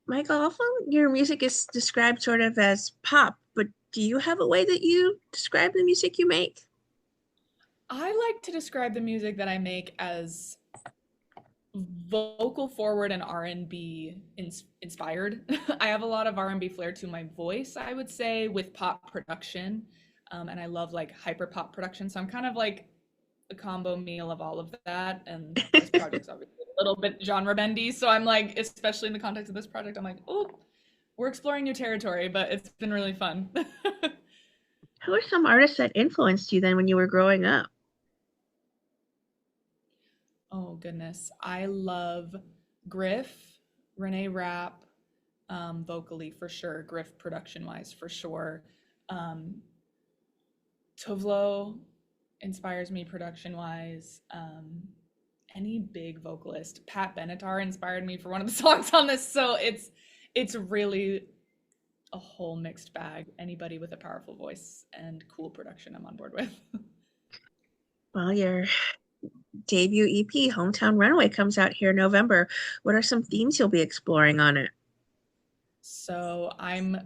Mykel, often your music is described sort of as pop, but do you have a way that you describe the music you make? I like to describe the music that I make as vocal forward and R&B inspired. I have a lot of R&B flair to my voice, I would say, with pop production. And I love like hyper pop production. So I'm kind of like a combo meal of all of that. And this project's obviously a little bit genre bendy. So I'm like, especially in the context of this project, I'm like, oh, we're exploring new territory, but it's been really fun. Who are some artists that influenced you then when you were growing up? Oh goodness. I love Griff, Renee Rapp, vocally for sure, Griff production wise for sure. Um, Tovlo inspires me production wise. Any big vocalist, Pat Benatar inspired me for one of the songs on this. So it's really a whole mixed bag. Anybody with a powerful voice and cool production, I'm on board with. Well, your debut EP, Hometown Runaway, comes out here in November. What are some themes you'll be exploring on it? So I'm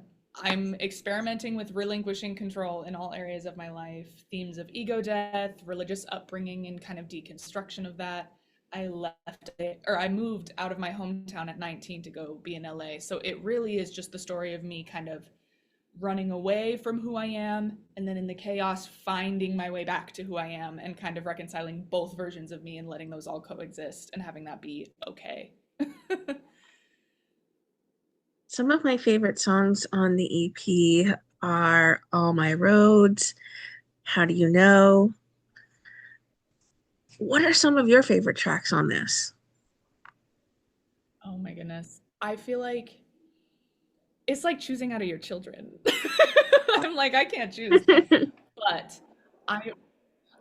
experimenting with relinquishing control in all areas of my life. Themes of ego death, religious upbringing, and kind of deconstruction of that. I left it, or I moved out of my hometown at 19 to go be in LA. So it really is just the story of me kind of running away from who I am and then in the chaos finding my way back to who I am and kind of reconciling both versions of me and letting those all coexist and having that be okay. Some of my favorite songs on the EP are All My Roads, How Do You Know? What are some of your favorite tracks on this? Oh my goodness. I feel like it's like choosing out of your children. I'm like, I can't choose. But I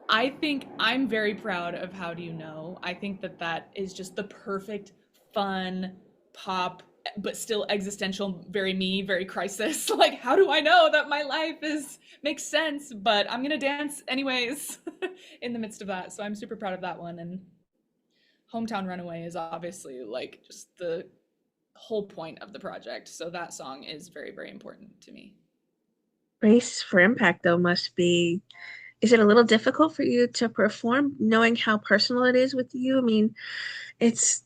I think I'm very proud of How Do You Know? I think that that is just the perfect fun pop but still existential, very me, very crisis. Like, how do I know that my life is makes sense, but I'm going to dance anyways in the midst of that. So I'm super proud of that one. And Hometown Runaway is obviously like just the whole point of the project. So that song is very, very important to me. Brace for Impact, though, must be. Is it a little difficult for you to perform knowing how personal it is with you? I mean, it's,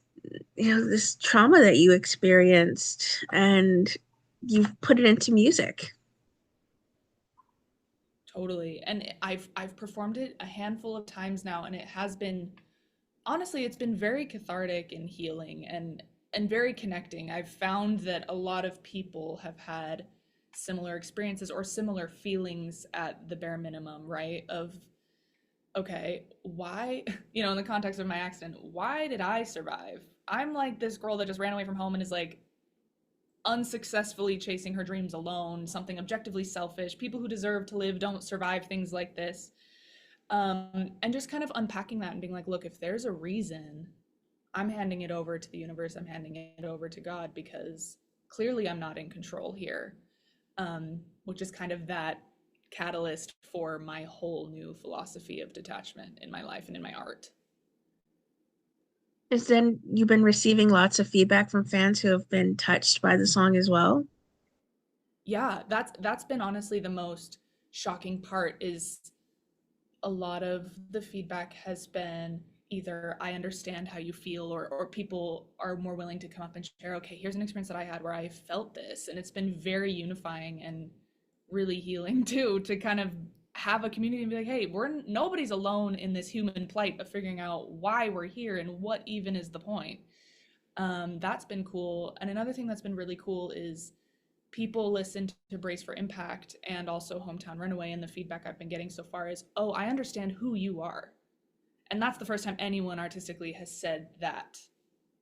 this trauma that you experienced and you've put it into music. Totally. And I've performed it a handful of times now and it has been honestly it's been very cathartic and healing and very connecting. I've found that a lot of people have had similar experiences or similar feelings at the bare minimum, right? Of okay, why, in the context of my accident, why did I survive? I'm like this girl that just ran away from home and is like unsuccessfully chasing her dreams alone, something objectively selfish. People who deserve to live don't survive things like this. And just kind of unpacking that and being like, look, if there's a reason, I'm handing it over to the universe, I'm handing it over to God because clearly I'm not in control here. Which is kind of that catalyst for my whole new philosophy of detachment in my life and in my art. Is then you've been receiving lots of feedback from fans who have been touched by the song as well? Yeah, that's been honestly the most shocking part is a lot of the feedback has been either I understand how you feel or people are more willing to come up and share, okay, here's an experience that I had where I felt this. And it's been very unifying and really healing too, to kind of have a community and be like, hey, we're nobody's alone in this human plight of figuring out why we're here and what even is the point. That's been cool. And another thing that's been really cool is people listen to Brace for Impact and also Hometown Runaway, and the feedback I've been getting so far is, oh, I understand who you are. And that's the first time anyone artistically has said that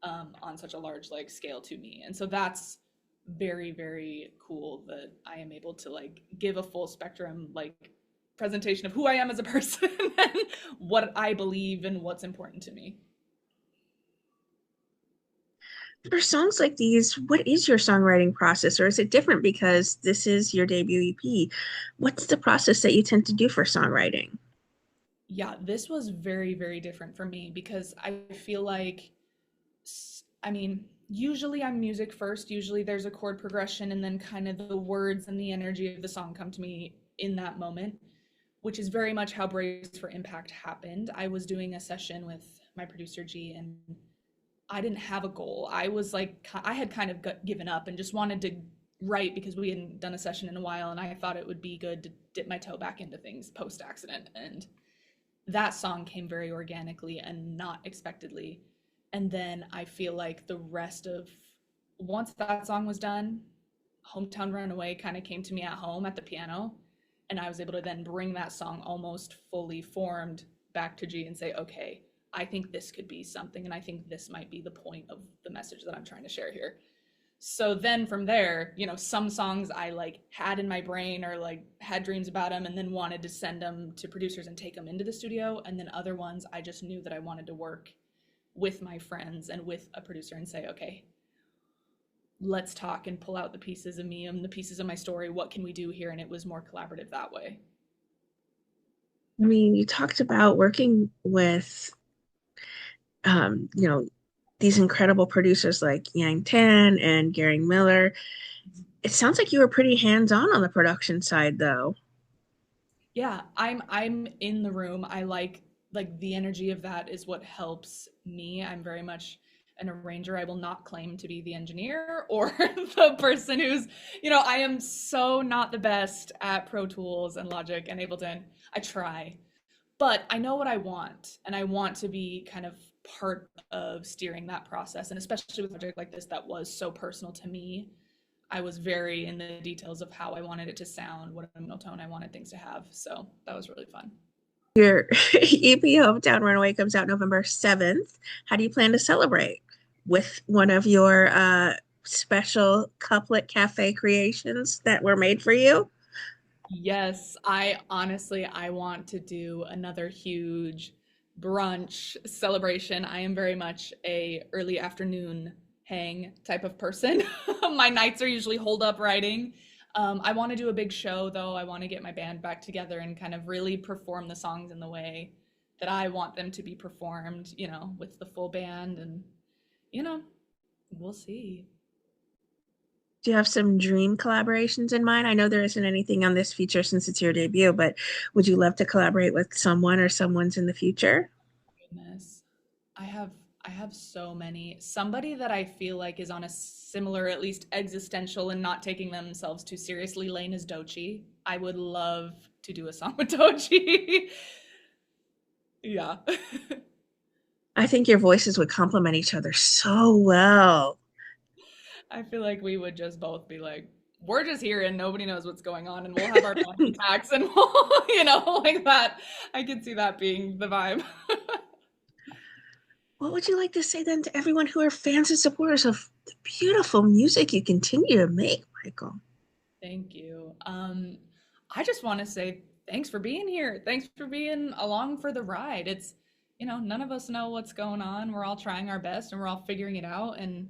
on such a large like scale to me. And so that's very, very cool that I am able to like give a full spectrum like presentation of who I am as a person and what I believe and what's important to me. For songs like these, what is your songwriting process, or is it different because this is your debut EP? What's the process that you tend to do for songwriting? Yeah, this was very, very different for me because I feel like I mean, Usually I'm music first. Usually there's a chord progression and then kind of the words and the energy of the song come to me in that moment, which is very much how Brace for Impact happened. I was doing a session with my producer G, and I didn't have a goal. I was like, I had kind of given up and just wanted to write because we hadn't done a session in a while, and I thought it would be good to dip my toe back into things post accident. And that song came very organically and not expectedly. And then I feel like the rest of, once that song was done, Hometown Runaway kind of came to me at home at the piano. And I was able to then bring that song almost fully formed back to G and say, okay, I think this could be something. And I think this might be the point of the message that I'm trying to share here. So then from there, some songs I like had in my brain or like had dreams about them and then wanted to send them to producers and take them into the studio. And then other ones I just knew that I wanted to work with my friends and with a producer and say, okay, let's talk and pull out the pieces of me and the pieces of my story. What can we do here? And it was more collaborative that way. I mean, you talked about working with, you know, these incredible producers like Yang Tan and Gary Miller. It sounds like you were pretty hands-on on the production side, though. Yeah, I'm in the room. I like the energy of that is what helps me. I'm very much an arranger. I will not claim to be the engineer or the person who's, I am so not the best at Pro Tools and Logic and Ableton. I try, but I know what I want, and I want to be kind of part of steering that process. And especially with a project like this that was so personal to me, I was very in the details of how I wanted it to sound, what emotional tone I wanted things to have. So that was really fun. Your EP Hometown Runaway comes out November 7th. How do you plan to celebrate? With one of your special couplet cafe creations that were made for you? Yes, I want to do another huge brunch celebration. I am very much a early afternoon hang type of person. My nights are usually hold up writing. I want to do a big show though. I want to get my band back together and kind of really perform the songs in the way that I want them to be performed, with the full band, and you know, we'll see. Do you have some dream collaborations in mind? I know there isn't anything on this feature since it's your debut, but would you love to collaborate with someone or someone's in the future? Goodness. I have I have so many. Somebody that I feel like is on a similar, at least existential and not taking themselves too seriously lane is Dochi. I would love to do a song with Dochi. Yeah. I think your voices would complement each other so well. I feel like we would just both be like, we're just here and nobody knows what's going on, and we'll have our panic attacks and we'll, like that. I could see that being the vibe. What would you like to say then to everyone who are fans and supporters of the beautiful music you continue to make, Mykel? Thank you. I just want to say thanks for being here. Thanks for being along for the ride. It's, none of us know what's going on. We're all trying our best and we're all figuring it out. And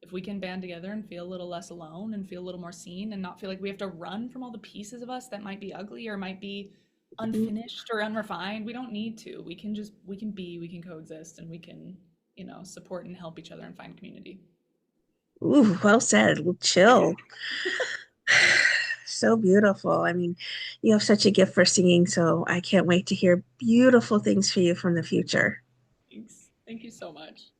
if we can band together and feel a little less alone and feel a little more seen and not feel like we have to run from all the pieces of us that might be ugly or might be unfinished or unrefined, we don't need to. We can coexist, and we can, support and help each other and find community. Ooh, well said. Well, chill. So beautiful. I mean, you have such a gift for singing, so I can't wait to hear beautiful things for you from the future. Thanks. Thank you so much.